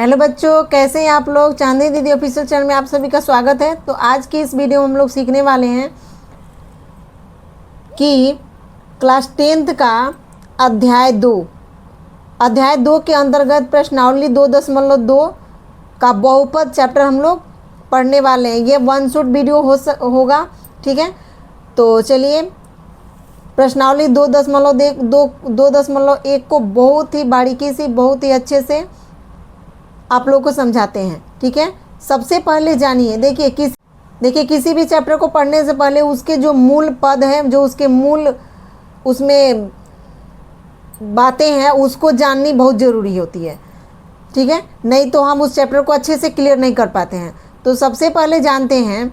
Hello बच्चों, कैसे हैं आप लोग। चांदनी दीदी ऑफिशियल चैनल में आप सभी का स्वागत है। तो आज की इस वीडियो में हम लोग सीखने वाले हैं कि क्लास 10th का अध्याय 2 के अंतर्गत प्रश्नावली 2.2 का बहुपद चैप्टर हम लोग पढ़ने वाले हैं। ये वन शॉट वीडियो होगा, ठीक है। तो चलिए प्रश्नावली 2.1 को बहुत ही बारीकी से, बहुत ही अच्छे से आप लोगों को समझाते हैं, ठीक है। सबसे पहले जानिए, देखिए किसी भी चैप्टर को पढ़ने से पहले उसके जो मूल पद है, जो उसके मूल उसमें बातें हैं, उसको जाननी बहुत ज़रूरी होती है, ठीक है। नहीं तो हम उस चैप्टर को अच्छे से क्लियर नहीं कर पाते हैं। तो सबसे पहले जानते हैं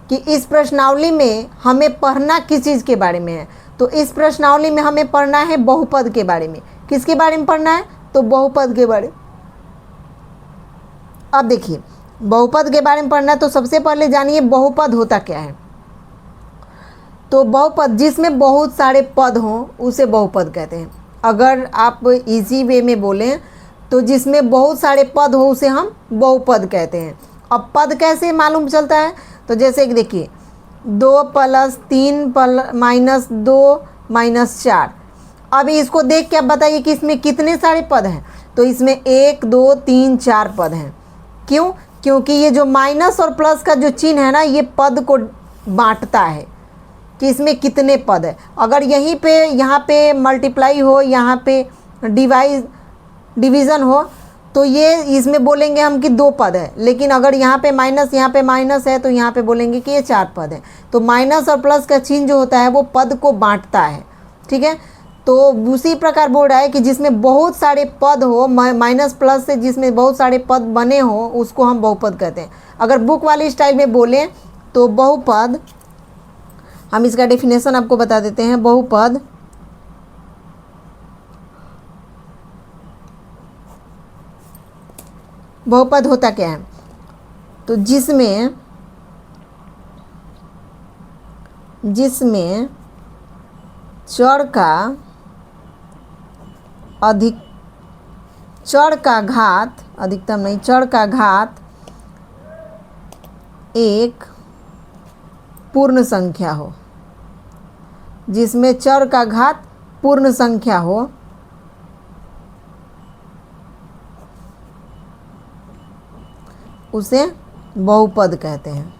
कि इस प्रश्नावली में हमें पढ़ना किस चीज़ के बारे में है। तो इस प्रश्नावली में हमें पढ़ना है बहुपद के बारे में। किसके बारे में पढ़ना है? तो बहुपद के बारे में। अब देखिए बहुपद के बारे में पढ़ना है, तो सबसे पहले जानिए बहुपद होता क्या है। तो बहुपद जिसमें बहुत सारे पद हों उसे बहुपद कहते हैं। अगर आप इजी वे में बोलें तो जिसमें बहुत सारे पद हो उसे हम बहुपद कहते हैं। अब पद कैसे मालूम चलता है? तो जैसे कि देखिए 2 + 3 -2 -4। अब इसको देख के आप बताइए कि इसमें कितने सारे पद हैं। तो इसमें 1 2 3 4 पद हैं। क्यों? क्योंकि ये जो माइनस और प्लस का जो चिन्ह है ना, ये पद को बांटता है कि इसमें कितने पद है। अगर यहाँ पे मल्टीप्लाई हो, यहाँ पे डिवीज़न हो, तो ये इसमें बोलेंगे हम कि 2 पद है। लेकिन अगर यहाँ पे माइनस है तो यहाँ पे बोलेंगे कि ये 4 पद है। तो माइनस और प्लस का चिन्ह जो होता है वो पद को बांटता है, ठीक है। तो उसी प्रकार बोल रहा है कि जिसमें बहुत सारे पद हो, माइनस प्लस से जिसमें बहुत सारे पद बने हो उसको हम बहुपद कहते हैं। अगर बुक वाली स्टाइल में बोलें तो बहुपद, हम इसका डेफिनेशन आपको बता देते हैं। बहुपद होता क्या है? तो जिसमें चर का घात एक पूर्ण संख्या हो। जिसमें चर का घात पूर्ण संख्या हो उसे बहुपद कहते हैं।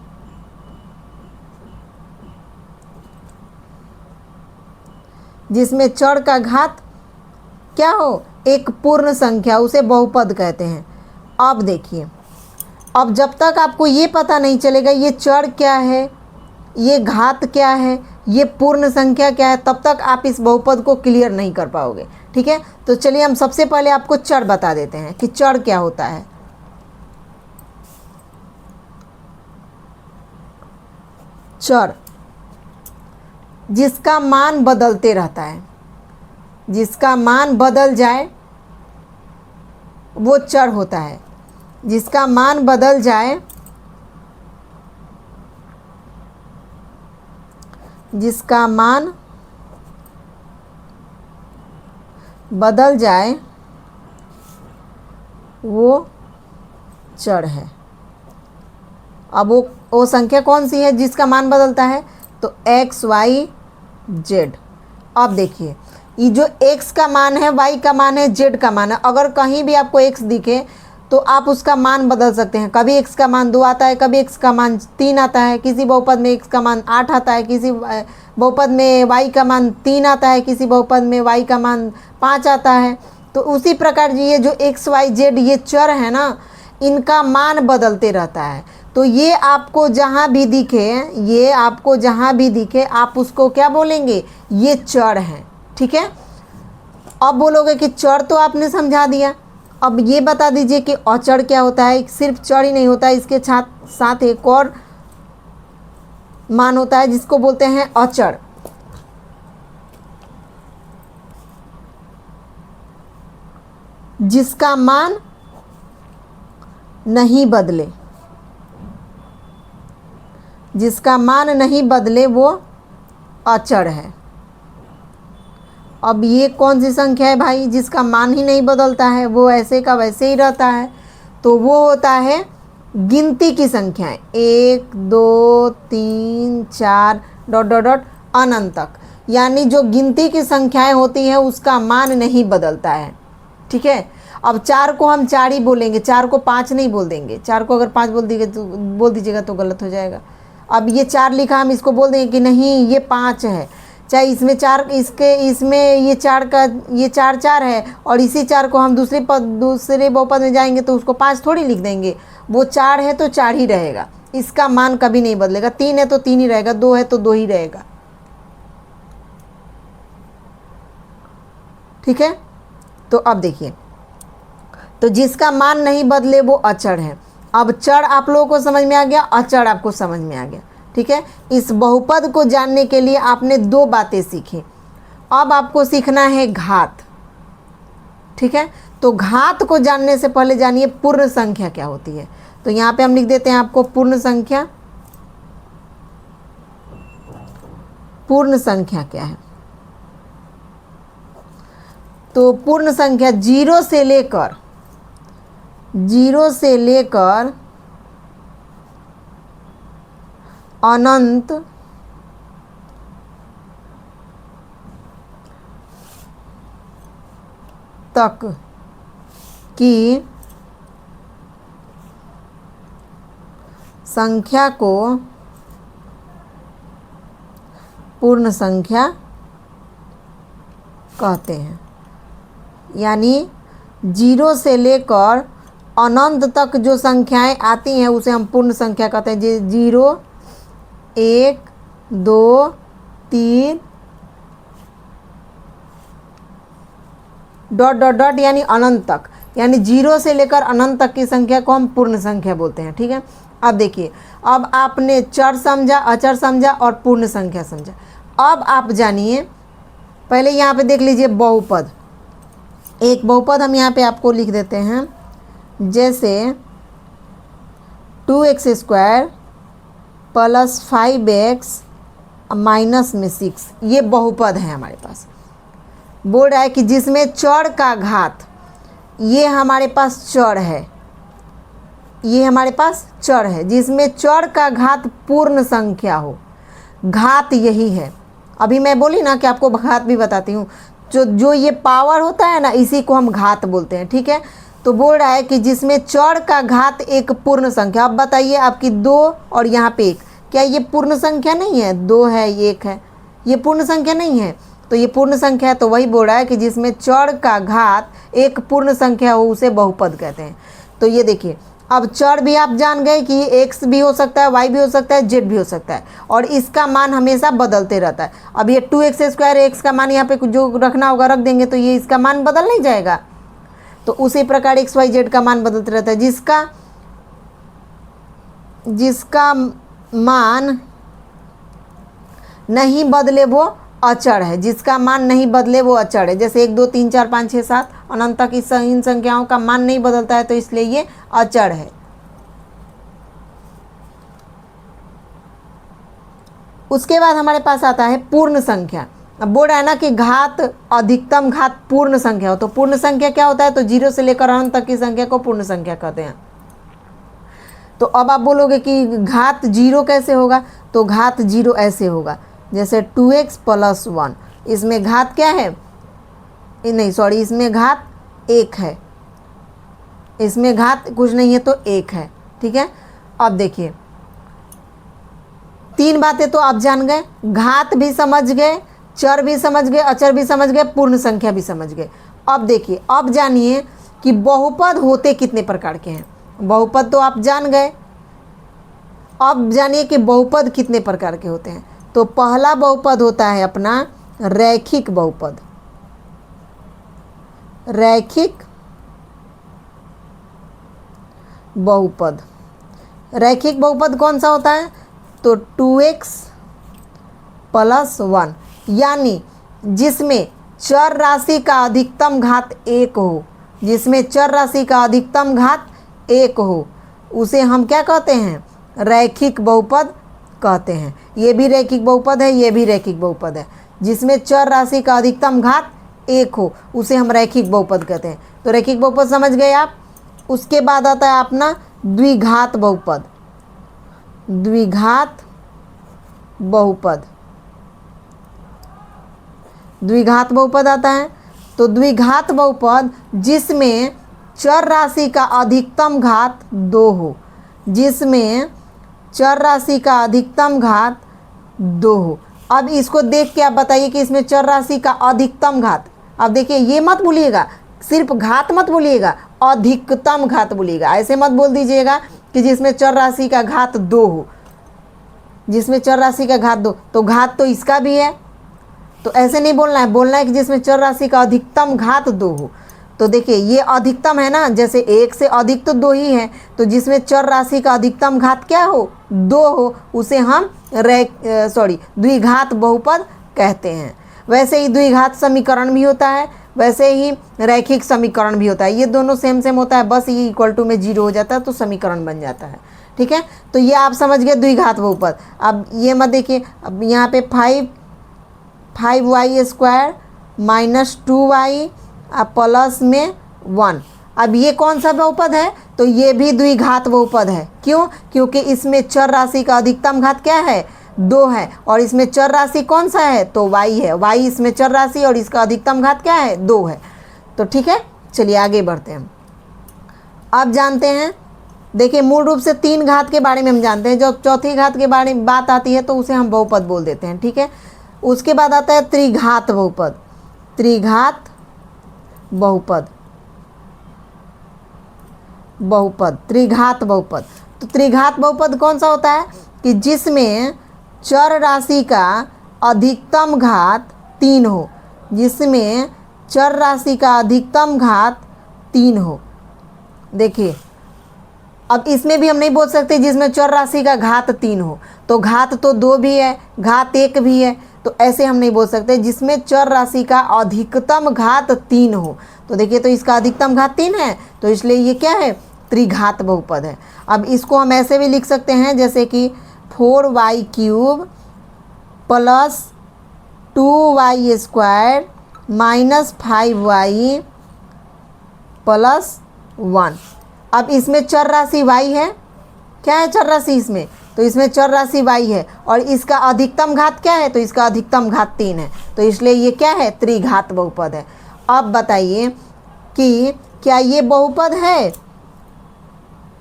जिसमें चर का घात क्या हो? एक पूर्ण संख्या, उसे बहुपद कहते हैं। अब देखिए, अब जब तक आपको ये पता नहीं चलेगा ये चर क्या है, ये घात क्या है, ये पूर्ण संख्या क्या है, तब तक आप इस बहुपद को क्लियर नहीं कर पाओगे, ठीक है। तो चलिए हम सबसे पहले आपको चर बता देते हैं कि चर क्या होता है। चर जिसका मान बदलते रहता है, जिसका मान बदल जाए वो चर होता है। जिसका मान बदल जाए, जिसका मान बदल जाए वो चर है। अब वो संख्या कौन सी है जिसका मान बदलता है? तो x y z। अब देखिए ये जो x का मान है, y का मान है, z का मान है, अगर कहीं भी आपको x दिखे तो आप उसका मान बदल सकते हैं। कभी x का मान 2 आता है, कभी x का मान 3 आता है, किसी बहुपद में x का मान 8 आता है, किसी बहुपद में y का मान 3 आता है, किसी बहुपद में y का मान 5 आता है। तो उसी प्रकार ये जो x y z ये चर है ना, इनका मान बदलते रहता है। तो ये आपको जहाँ भी दिखे आप उसको क्या बोलेंगे? ये चर हैं, ठीक है। अब बोलोगे कि चर तो आपने समझा दिया, अब ये बता दीजिए कि अचर क्या होता है। सिर्फ चर ही नहीं होता है, इसके साथ एक और मान होता है जिसको बोलते हैं अचर। जिसका मान नहीं बदले, जिसका मान नहीं बदले वो अचर है। अब ये कौन सी संख्या है भाई जिसका मान ही नहीं बदलता है, वो ऐसे का वैसे ही रहता है? तो वो होता है गिनती की संख्याएं, 1 2 3 4 डॉट डॉट डॉट अनंत तक, यानी जो गिनती की संख्याएं होती हैं उसका मान नहीं बदलता है। ठीक है, अब 4 को हम 4 ही बोलेंगे, 4 को 5 नहीं बोल देंगे। 4 को अगर 5 बोल दीजिएगा तो गलत हो जाएगा। अब ये 4 लिखा, हम इसको बोल देंगे कि नहीं ये 5 है, चाहे इसमें 4 इसमें ये 4 का ये 4 4 है, और इसी 4 को हम दूसरे बहुपद में जाएंगे तो उसको 5 थोड़ी लिख देंगे। वो 4 है तो 4 ही रहेगा, इसका मान कभी नहीं बदलेगा। 3 है तो 3 ही रहेगा, 2 है तो 2 ही रहेगा। ठीक है, तो अब देखिए, तो जिसका मान नहीं बदले वो अचर है। अब चर आप लोगों को समझ में आ गया, अचर आपको समझ में आ गया। ठीक है, इस बहुपद को जानने के लिए आपने 2 बातें सीखी। अब आपको सीखना है घात। ठीक है, तो घात को जानने से पहले जानिए पूर्ण संख्या क्या होती है। तो यहाँ पे हम लिख देते हैं आपको पूर्ण संख्या। पूर्ण संख्या क्या है? तो पूर्ण संख्या 0 से लेकर अनंत तक की संख्या को पूर्ण संख्या कहते हैं। यानी 0 से लेकर अनंत तक जो संख्याएं आती हैं उसे हम पूर्ण संख्या कहते हैं। 0 1 2 3 डॉट डॉट डॉट यानी अनंत तक, यानी 0 से लेकर अनंत तक की संख्या को हम पूर्ण संख्या बोलते हैं। ठीक है, अब देखिए, अब आपने चर समझा, अचर समझा और पूर्ण संख्या समझा। अब आप जानिए, पहले यहाँ पे देख लीजिए बहुपद। एक बहुपद हम यहाँ पे आपको लिख देते हैं, जैसे 2x² प्लस 5x माइनस में 6, ये बहुपद है हमारे पास। बोल रहा है कि जिसमें चर का घात, ये हमारे पास चर है, ये हमारे पास चर है, जिसमें चर का घात पूर्ण संख्या हो। घात यही है, अभी मैं बोली ना कि आपको घात भी बताती हूँ। जो ये पावर होता है ना, इसी को हम घात बोलते हैं। ठीक है, तो बोल रहा है कि जिसमें चर का घात एक पूर्ण संख्या। अब बताइए, आपकी 2 और यहाँ पे 1, क्या ये पूर्ण संख्या नहीं है? 2 है 1 है, ये पूर्ण संख्या नहीं है, तो ये पूर्ण संख्या है। तो वही बोल रहा है कि जिसमें चर का घात एक पूर्ण संख्या हो उसे बहुपद कहते हैं। तो ये देखिए, अब चर भी आप जान गए कि x भी हो सकता है, y भी हो सकता है, z भी हो सकता है, और इसका मान हमेशा बदलते रहता है। अब ये 2x² x का मान यहाँ पे जो रखना होगा रख देंगे, तो ये इसका मान बदल नहीं जाएगा। तो उसी प्रकार x y z का मान बदलते रहता है। जिसका मान नहीं बदले वो अचर है, जिसका मान नहीं बदले वो अचर है। जैसे 1 2 3 4 5 6 7 अनंत तक इन संख्याओं का मान नहीं बदलता है, तो इसलिए ये अचर है। उसके बाद हमारे पास आता है पूर्ण संख्या। अब बोल रहा है ना कि घात, अधिकतम घात पूर्ण संख्या हो, तो पूर्ण संख्या क्या होता है? तो 0 से लेकर अनंत तक की संख्या को पूर्ण संख्या कहते हैं। तो अब आप बोलोगे कि घात 0 कैसे होगा? तो घात 0 ऐसे होगा, जैसे 2x प्लस 1, इसमें घात क्या है? नहीं सॉरी, इसमें घात 1 है, इसमें घात कुछ नहीं है तो 1 है। ठीक है, अब देखिए 3 बातें तो आप जान गए, घात भी समझ गए, चर भी समझ गए, अचर भी समझ गए, पूर्ण संख्या भी समझ गए। अब देखिए, अब जानिए कि बहुपद होते कितने प्रकार के हैं। बहुपद तो आप जान गए, अब जानिए कि बहुपद कितने प्रकार के होते हैं। तो पहला बहुपद होता है अपना रैखिक बहुपद। रैखिक बहुपद, रैखिक बहुपद कौन सा होता है? तो 2x प्लस 1, यानी जिसमें चर राशि का अधिकतम घात 1 हो, जिसमें चर राशि का अधिकतम घात 1 हो, उसे हम क्या कहते हैं? रैखिक बहुपद कहते हैं। ये भी रैखिक बहुपद है, ये भी रैखिक बहुपद है। जिसमें चर राशि का अधिकतम घात 1 हो उसे हम रैखिक बहुपद कहते हैं। तो रैखिक बहुपद समझ गए आप। उसके बाद आता है अपना द्विघात बहुपद। द्विघात बहुपद, द्विघात बहुपद आता है। तो द्विघात बहुपद जिसमें चर राशि का अधिकतम घात 2 हो, जिसमें चर राशि का अधिकतम घात 2 हो। अब इसको देख के आप बताइए कि इसमें चर राशि का अधिकतम घात, अब देखिए ये मत भूलिएगा, सिर्फ घात मत बोलिएगा, अधिकतम घात बोलिएगा। ऐसे मत बोल दीजिएगा कि जिसमें चर राशि का घात 2 हो, जिसमें चर राशि का घात 2, तो घात तो इसका भी है, तो ऐसे नहीं बोलना है, बोलना है कि जिसमें चर राशि का अधिकतम घात 2 हो। तो देखिए ये अधिकतम है ना, जैसे 1 से अधिक तो 2 ही है, तो जिसमें चर राशि का अधिकतम घात क्या हो, 2 हो, उसे हम द्विघात बहुपद कहते हैं। वैसे ही द्विघात समीकरण भी होता है, वैसे ही रैखिक समीकरण भी होता है। ये दोनों सेम सेम होता है, बस ये इक्वल टू में 0 हो जाता है तो समीकरण बन जाता है। ठीक है, तो ये आप समझ गए द्विघात बहुपद। अब ये मत देखिए, अब यहाँ पे 5y² - 2y प्लस में 1, अब ये कौन सा बहुपद है, तो ये भी द्विघात बहुपद है। क्यों? क्योंकि इसमें चर राशि का अधिकतम घात क्या है, 2 है, और इसमें चर राशि कौन सा है, तो y है। y इसमें चर राशि और इसका अधिकतम घात क्या है, 2 है। तो ठीक है, चलिए आगे बढ़ते हैं। अब जानते हैं, देखिए मूल रूप से 3 घात के बारे में हम जानते हैं, जब चौथी घात के बारे में बात आती है तो उसे हम बहुपद बोल देते हैं। ठीक है, उसके बाद आता है त्रिघात बहुपद। त्रिघात बहुपद, त्रिघात बहुपद। तो त्रिघात बहुपद कौन सा होता है कि जिसमें चर राशि का अधिकतम घात 3 हो, जिसमें चर राशि का अधिकतम घात 3 हो। देखिए अब इसमें भी हम नहीं बोल सकते जिसमें चर राशि का घात 3 हो, तो घात तो 2 भी है, घात 1 भी है, तो ऐसे हम नहीं बोल सकते जिसमें चर राशि का अधिकतम घात 3 हो। तो देखिए, तो इसका अधिकतम घात 3 है, तो इसलिए ये क्या है, त्रिघात बहुपद है। अब इसको हम ऐसे भी लिख सकते हैं जैसे कि 4y³ + 2y² - 5y + 1। अब इसमें चर राशि y है, क्या है चर राशि इसमें, तो इसमें चर राशि y है, और इसका अधिकतम घात क्या है, तो इसका अधिकतम घात 3 है, तो इसलिए ये क्या है, त्रिघात बहुपद है। अब बताइए कि क्या ये बहुपद है।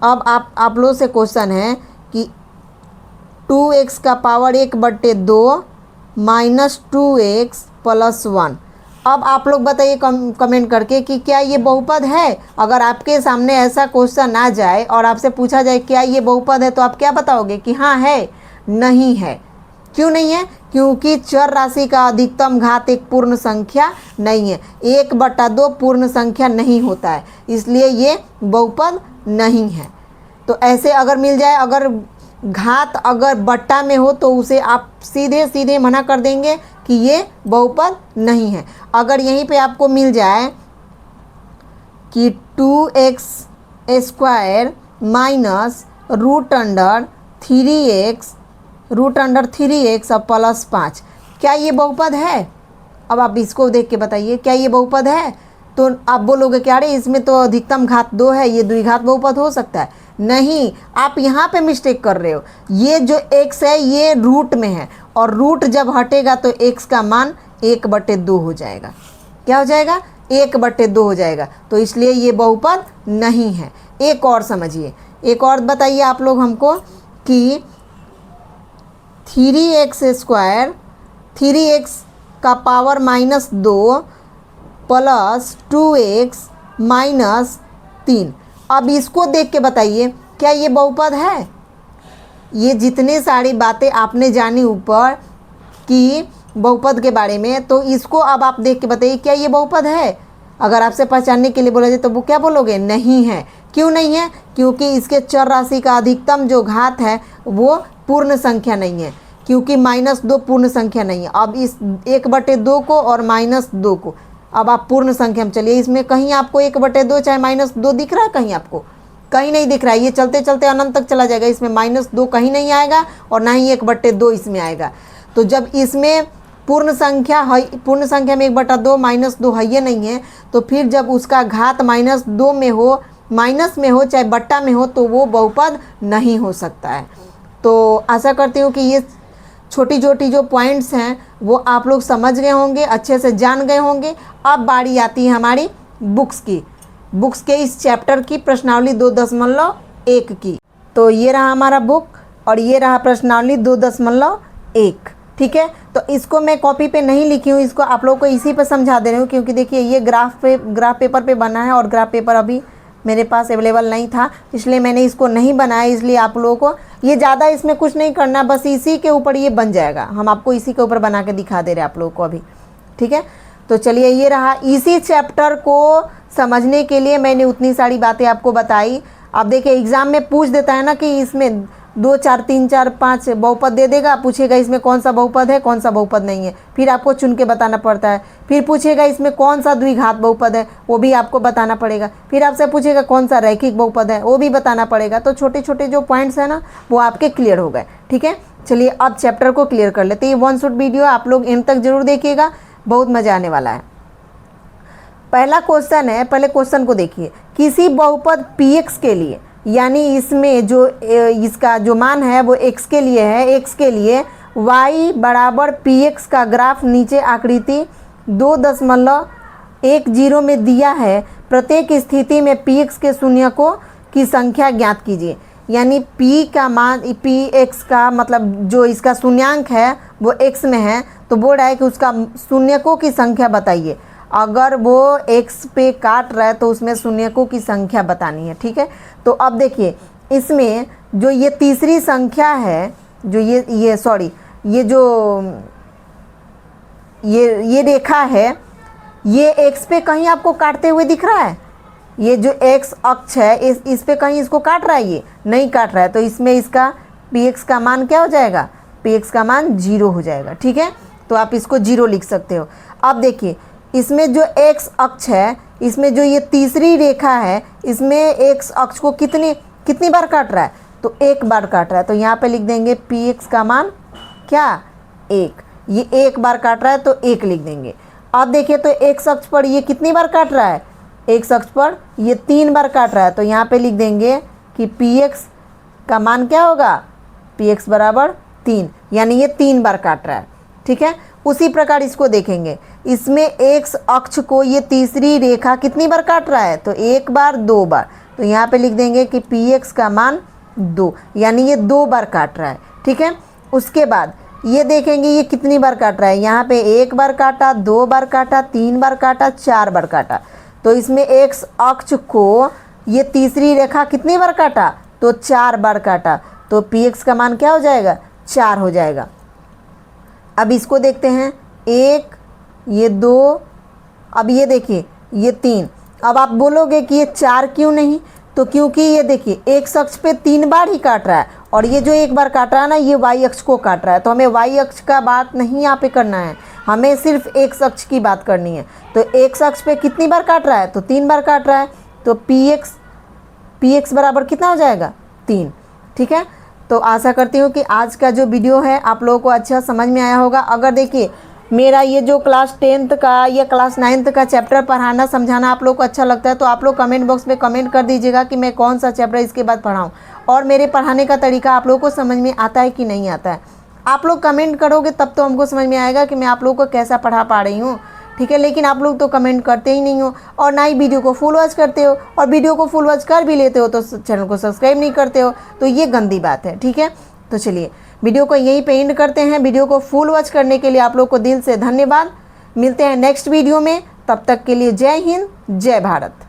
अब आप लोगों से क्वेश्चन है कि 2x का पावर 1/2 - 2x + 1। अब आप लोग बताइए कमेंट करके कि क्या ये बहुपद है। अगर आपके सामने ऐसा क्वेश्चन आ जाए और आपसे पूछा जाए क्या ये बहुपद है, तो आप क्या बताओगे कि हाँ है, नहीं है। क्यों नहीं है? क्योंकि चर राशि का अधिकतम घात एक पूर्ण संख्या नहीं है, 1/2 पूर्ण संख्या नहीं होता है, इसलिए ये बहुपद नहीं है। तो ऐसे अगर मिल जाए, अगर घात अगर बट्टा में हो तो उसे आप सीधे सीधे मना कर देंगे कि ये बहुपद नहीं है। अगर यहीं पे आपको मिल जाए कि 2x² -√3x + 5, क्या ये बहुपद है? अब आप इसको देख के बताइए क्या ये बहुपद है। तो आप बोलोगे कि अरे इसमें तो अधिकतम घात 2 है, ये द्विघात बहुपद हो सकता है। नहीं, आप यहाँ पे मिस्टेक कर रहे हो। ये जो x है ये रूट में है, और रूट जब हटेगा तो x का मान 1/2 हो जाएगा। क्या हो जाएगा? 1/2 हो जाएगा, तो इसलिए ये बहुपद नहीं है। एक और समझिए, एक और बताइए आप लोग हमको कि 3x² 3x का पावर -2 + 2x - 3। अब इसको देख के बताइए क्या ये बहुपद है। ये जितने सारी बातें आपने जानी ऊपर की बहुपद के बारे में, तो इसको अब आप देख के बताइए क्या ये बहुपद है। अगर आपसे पहचानने के लिए बोला जाए तो वो क्या बोलोगे? नहीं है। क्यों नहीं है? क्योंकि इसके चर राशि का अधिकतम जो घात है वो पूर्ण संख्या नहीं है, क्योंकि -2 पूर्ण संख्या नहीं है। अब इस 1/2 को और -2 को अब आप पूर्ण संख्या में चलिए, इसमें कहीं आपको 1/2 चाहे -2 दिख रहा है? कहीं आपको कहीं नहीं दिख रहा है। ये चलते चलते अनंत तक चला जाएगा, इसमें -2 कहीं नहीं आएगा और ना ही 1/2 इसमें आएगा। तो जब इसमें पूर्ण संख्या में 1/2 -2 है नहीं है, तो फिर जब उसका घात -2 में हो माइनस में हो चाहे बट्टा में हो तो वो बहुपद नहीं हो सकता है। तो आशा करती हूँ कि ये छोटी छोटी जो पॉइंट्स हैं वो आप लोग समझ गए होंगे, अच्छे से जान गए होंगे। अब बारी आती है हमारी बुक्स की, बुक्स के इस चैप्टर की प्रश्नावली 2.1 की। तो ये रहा हमारा बुक और ये रहा प्रश्नावली 2.1, ठीक है। तो इसको मैं कॉपी पे नहीं लिखी हूँ, इसको आप लोगों को इसी पे समझा दे रही हूँ, क्योंकि देखिए ये ग्राफ पेपर पे बना है और ग्राफ पेपर अभी मेरे पास अवेलेबल नहीं था, इसलिए मैंने इसको नहीं बनाया। इसलिए आप लोगों को ये ज़्यादा इसमें कुछ नहीं करना, बस इसी के ऊपर ये बन जाएगा। हम आपको इसी के ऊपर बना के दिखा दे रहे हैं आप लोगों को अभी, ठीक है। तो चलिए ये रहा, इसी चैप्टर को समझने के लिए मैंने उतनी सारी बातें आपको बताई। अब देखिए एग्ज़ाम में पूछ देता है ना कि इसमें 2, 4, 3, 4, 5 बहुपद दे देगा, पूछेगा इसमें कौन सा बहुपद है कौन सा बहुपद नहीं है, फिर आपको चुन के बताना पड़ता है। फिर पूछेगा इसमें कौन सा द्विघात बहुपद है, वो भी आपको बताना पड़ेगा। फिर आपसे पूछेगा कौन सा रैखिक बहुपद है, वो भी बताना पड़ेगा। तो छोटे छोटे जो पॉइंट्स हैं ना वो आपके क्लियर हो गए, ठीक है। चलिए अब चैप्टर को क्लियर कर लेते हैं। ये वन शॉट वीडियो आप लोग एंड तक जरूर देखिएगा, बहुत मज़ा आने वाला है। पहला क्वेश्चन है, पहले क्वेश्चन को देखिए। किसी बहुपद px के लिए, यानी इसमें जो इसका जो मान है वो x के लिए है, x के लिए y बराबर px का ग्राफ नीचे आकृति 2.10 में दिया है। प्रत्येक स्थिति में px के शून्यकों की संख्या ज्ञात कीजिए। यानी p का मान, px का मतलब जो इसका शून्यांक है वो x में है, तो बोल रहा है कि उसका शून्यकों की संख्या बताइए। अगर वो x पे काट रहा है तो उसमें शून्यकों की संख्या बतानी है, ठीक है। तो अब देखिए इसमें जो ये तीसरी संख्या है, जो ये जो ये रेखा है, ये x पे कहीं आपको काटते हुए दिख रहा है? ये जो x अक्ष है इस पे कहीं इसको काट रहा है? ये नहीं काट रहा है, तो इसमें इसका px का मान क्या हो जाएगा? px का मान 0 हो जाएगा, ठीक है। तो आप इसको 0 लिख सकते हो। अब देखिए इसमें जो x अक्ष है, इसमें जो ये तीसरी रेखा है, इसमें x अक्ष को कितनी बार काट रहा है? तो 1 बार काट रहा है। तो यहाँ पे लिख देंगे px का मान क्या? 1। ये 1 बार काट रहा है तो 1 लिख देंगे। अब देखिए तो x अक्ष पर ये कितनी बार काट रहा है? x अक्ष पर ये 3 बार काट रहा है, तो यहाँ पे लिख देंगे कि px का मान क्या होगा? px बराबर 3, यानी ये 3 बार काट रहा है, ठीक है। उसी प्रकार इसको देखेंगे, इसमें x अक्ष को ये तीसरी रेखा कितनी बार काट रहा है? तो 1 बार 2 बार, तो यहाँ पे लिख देंगे कि px का मान 2, यानी ये 2 बार काट रहा है, ठीक है। उसके बाद ये देखेंगे ये कितनी बार काट रहा है? यहाँ पे 1 बार काटा, 2 बार काटा, 3 बार काटा, 4 बार काटा। तो इसमें x अक्ष को ये तीसरी रेखा कितनी बार काटा? तो 4 बार काटा, तो px का मान क्या हो जाएगा? 4 हो जाएगा। अब इसको देखते हैं, 1, ये 2, अब ये देखिए ये 3। अब आप बोलोगे कि ये 4 क्यों नहीं? तो क्योंकि ये देखिए x अक्ष पे 3 बार ही काट रहा है, और ये जो 1 बार काट रहा है ना ये y अक्ष को काट रहा है। तो हमें y अक्ष का बात नहीं यहाँ पे करना है, हमें सिर्फ x अक्ष की बात करनी है। तो x अक्ष पे कितनी बार काट रहा है? तो 3 बार काट रहा है, तो px बराबर कितना हो जाएगा? 3, ठीक है। तो आशा करती हूँ कि आज का जो वीडियो है आप लोगों को अच्छा समझ में आया होगा। अगर देखिए मेरा ये जो क्लास 10th का या क्लास 9th का चैप्टर पढ़ाना समझाना आप लोग को अच्छा लगता है तो आप लोग कमेंट बॉक्स में कमेंट कर दीजिएगा कि मैं कौन सा चैप्टर इसके बाद पढ़ाऊँ, और मेरे पढ़ाने का तरीका आप लोगों को समझ में आता है कि नहीं आता है। आप लोग कमेंट करोगे तब तो हमको समझ में आएगा कि मैं आप लोगों को कैसा पढ़ा पा रही हूँ, ठीक है। लेकिन आप लोग तो कमेंट करते ही नहीं हो, और ना ही वीडियो को फुल वॉच करते हो, और वीडियो को फुल वॉच कर भी लेते हो तो चैनल को सब्सक्राइब नहीं करते हो, तो ये गंदी बात है, ठीक है। तो चलिए वीडियो को यहीं पे एंड करते हैं। वीडियो को फुल वॉच करने के लिए आप लोग को दिल से धन्यवाद। मिलते हैं नेक्स्ट वीडियो में, तब तक के लिए जय हिंद, जय भारत।